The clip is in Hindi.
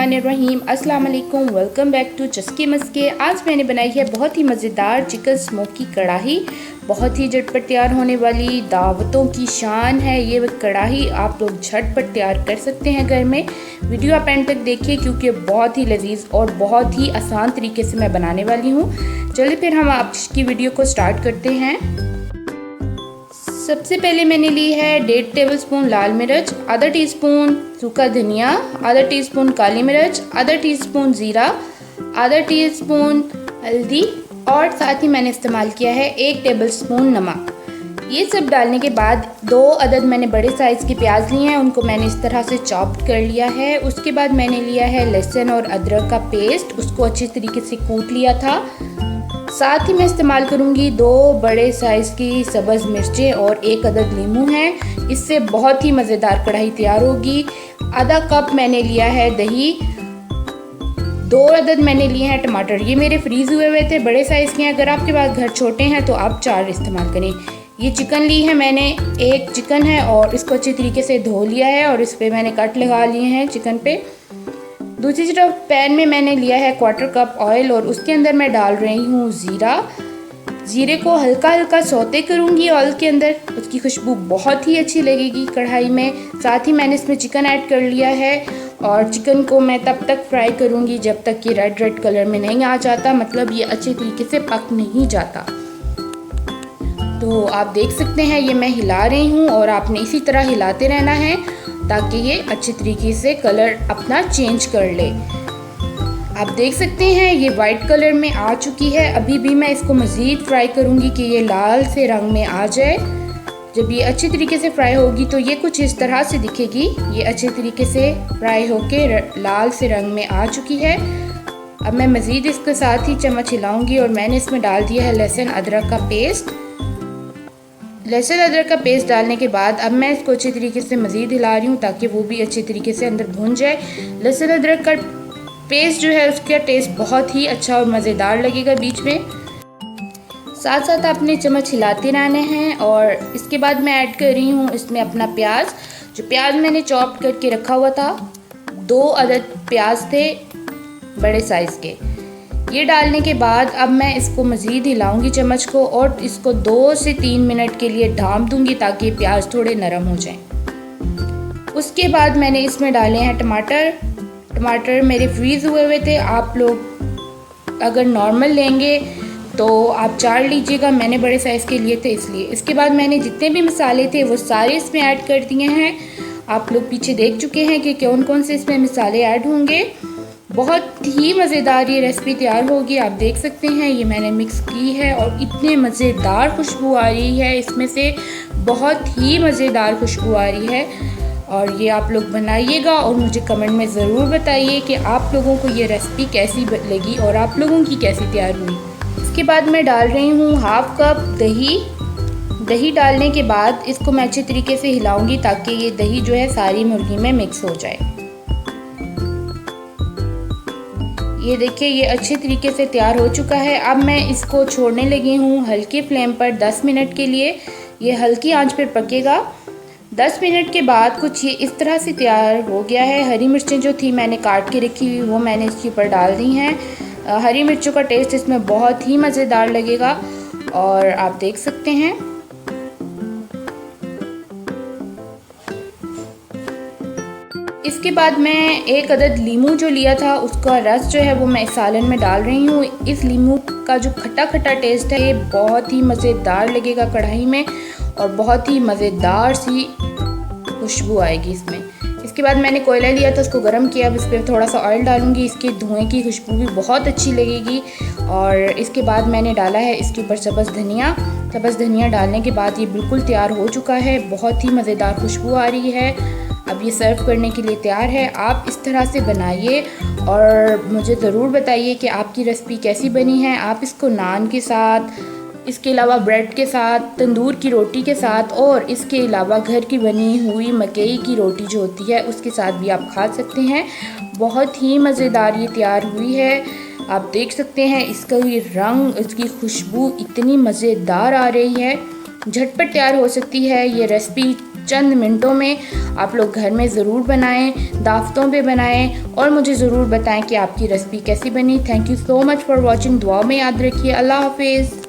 बिस्मिल्लाहिर्रहमानिर्रहीम। अस्सलाम वालेकुम, वेलकम बैक टू चस्के मस्के। आज मैंने बनाई है बहुत ही मज़ेदार चिकन स्मोकी कढ़ाई। बहुत ही झटपट तैयार होने वाली दावतों की शान है ये कढ़ाई। आप लोग झटपट तैयार कर सकते हैं घर में। वीडियो आप एंड तक देखिए क्योंकि बहुत ही लजीज और बहुत ही आसान तरीके से मैं बनाने वाली हूँ। चलिए फिर हम आपकी वीडियो को स्टार्ट करते हैं। सबसे पहले मैंने ली है 1.5 टेबलस्पून लाल मिर्च, आधा टीस्पून सूखा धनिया, आधा टीस्पून काली मिर्च, आधा टीस्पून ज़ीरा, आधा टीस्पून हल्दी और साथ ही मैंने इस्तेमाल किया है 1 टेबलस्पून नमक। ये सब डालने के बाद 2 अदद मैंने बड़े साइज़ के प्याज लिए हैं, उनको मैंने इस तरह से चॉप कर लिया है। उसके बाद मैंने लिया है लहसुन और अदरक का पेस्ट, उसको अच्छी तरीके से कूट लिया था। साथ ही मैं इस्तेमाल करूंगी 2 बड़े साइज़ की सब्ज़ मिर्चें और 1 अदद नींबू है। इससे बहुत ही मज़ेदार कढ़ाई तैयार होगी। आधा कप मैंने लिया है दही, 2 अदद मैंने लिए हैं टमाटर। ये मेरे फ्रीज़ हुए थे, बड़े साइज़ के हैं। अगर आपके पास घर छोटे हैं तो आप 4 इस्तेमाल करें। ये चिकन ली है मैंने, 1 चिकन है और इसको अच्छी तरीके से धो लिया है और इस पर मैंने कट लगा लिए हैं चिकन पे। दूसरी तरफ पैन में मैंने लिया है 1/4 कप ऑयल और उसके अंदर मैं डाल रही हूँ ज़ीरा। ज़ीरे को हल्का हल्का सौते करूँगी ऑयल के अंदर, उसकी खुशबू बहुत ही अच्छी लगेगी कढ़ाई में। साथ ही मैंने इसमें चिकन ऐड कर लिया है और चिकन को मैं तब तक फ्राई करूँगी जब तक कि रेड कलर में नहीं आ जाता, मतलब ये अच्छे तरीके से पक नहीं जाता। तो आप देख सकते हैं ये मैं हिला रही हूँ और आपने इसी तरह हिलाते रहना है ताकि ये अच्छे तरीके से कलर अपना चेंज कर ले। आप देख सकते हैं ये वाइट कलर में आ चुकी है। अभी भी मैं इसको मज़ीद फ्राई करूँगी कि ये लाल से रंग में आ जाए। जब ये अच्छी तरीके से फ्राई होगी तो ये कुछ इस तरह से दिखेगी। ये अच्छे तरीके से फ्राई होके लाल से रंग में आ चुकी है। अब मैं मज़ीद इसके साथ ही चम्मच हिलाऊँगी और मैंने इसमें डाल दिया है लहसुन अदरक का पेस्ट। लहसुन अदरक का पेस्ट डालने के बाद अब मैं इसको अच्छी तरीके से मज़ीद हिला रही हूँ ताकि वो भी अच्छी तरीके से अंदर भून जाए। लहसुन अदरक का पेस्ट जो है उसका टेस्ट बहुत ही अच्छा और मज़ेदार लगेगा बीच में। साथ साथ आपने चम्मच हिलाते रहने हैं। और इसके बाद मैं ऐड कर रही हूँ इसमें अपना प्याज। जो प्याज मैंने चॉप करके रखा हुआ था, 2 अदद प्याज थे बड़े साइज़ के। ये डालने के बाद अब मैं इसको मज़ीद हिलाऊंगी चम्मच को और इसको 2 से 3 मिनट के लिए ढाँप दूंगी ताकि प्याज थोड़े नरम हो जाएं। उसके बाद मैंने इसमें डाले हैं टमाटर। टमाटर मेरे फ्रीज़ हुए थे। आप लोग अगर नॉर्मल लेंगे तो आप 4 लीजिएगा, मैंने बड़े साइज़ के लिए थे इसलिए। इसके बाद मैंने जितने भी मसाले थे वो सारे इसमें ऐड कर दिए हैं। आप लोग पीछे देख चुके हैं कि कौन कौन से इसमें मसाले ऐड होंगे। बहुत ही मज़ेदार ये रेसिपी तैयार होगी। आप देख सकते हैं ये मैंने मिक्स की है और इतने मज़ेदार खुशबू आ रही है इसमें से, बहुत ही मज़ेदार खुशबू आ रही है। और ये आप लोग बनाइएगा और मुझे कमेंट में ज़रूर बताइए कि आप लोगों को ये रेसिपी कैसी लगी और आप लोगों की कैसी तैयार हुई। इसके बाद मैं डाल रही हूँ 1/2 कप दही। दही डालने के बाद इसको मैं अच्छे तरीके से हिलाऊंगी ताकि ये दही जो है सारी मुर्गी में मिक्स हो जाए। ये देखिए ये अच्छे तरीके से तैयार हो चुका है। अब मैं इसको छोड़ने लगी हूँ हल्की फ्लेम पर 10 मिनट के लिए। ये हल्की आंच पर पकेगा। 10 मिनट के बाद कुछ ये इस तरह से तैयार हो गया है। हरी मिर्चें जो थी मैंने काट के रखी हुई वो मैंने इसके ऊपर डाल दी हैं। हरी मिर्चों का टेस्ट इसमें बहुत ही मज़ेदार लगेगा और आप देख सकते हैं। इसके बाद मैं 1 अदद लीमू जो लिया था उसका रस जो है वो मैं इस सालन में डाल रही हूँ। इस लीमू का जो खट्टा खट्टा टेस्ट है ये बहुत ही मज़ेदार लगेगा कढ़ाई में और बहुत ही मज़ेदार सी खुशबू आएगी इसमें। इसके बाद मैंने कोयला लिया था, उसको गर्म किया। अब इस पर थोड़ा सा ऑयल डालूंगी, इसके धुएं की खुशबू भी बहुत अच्छी लगेगी। और इसके बाद मैंने डाला है इसके ऊपर सब्ज़ धनिया। सब्ज़ धनिया डालने के बाद ये बिल्कुल तैयार हो चुका है। बहुत ही मज़ेदार खुशबू आ रही है। अब ये सर्व करने के लिए तैयार है। आप इस तरह से बनाइए और मुझे ज़रूर बताइए कि आपकी रेसिपी कैसी बनी है। आप इसको नान के साथ, इसके अलावा ब्रेड के साथ, तंदूर की रोटी के साथ और इसके अलावा घर की बनी हुई मकई की रोटी जो होती है उसके साथ भी आप खा सकते हैं। बहुत ही मज़ेदार ये तैयार हुई है। आप देख सकते हैं इसका ये रंग, इसकी खुशबू इतनी मज़ेदार आ रही है। झटपट तैयार हो सकती है ये रेसिपी। चंद मिनटों में आप लोग घर में ज़रूर बनाएं, दावतों पे बनाएं और मुझे ज़रूर बताएं कि आपकी रेसिपी कैसी बनी। Thank you so much for watching. दुआ में याद रखिए। अल्लाह हाफिज़।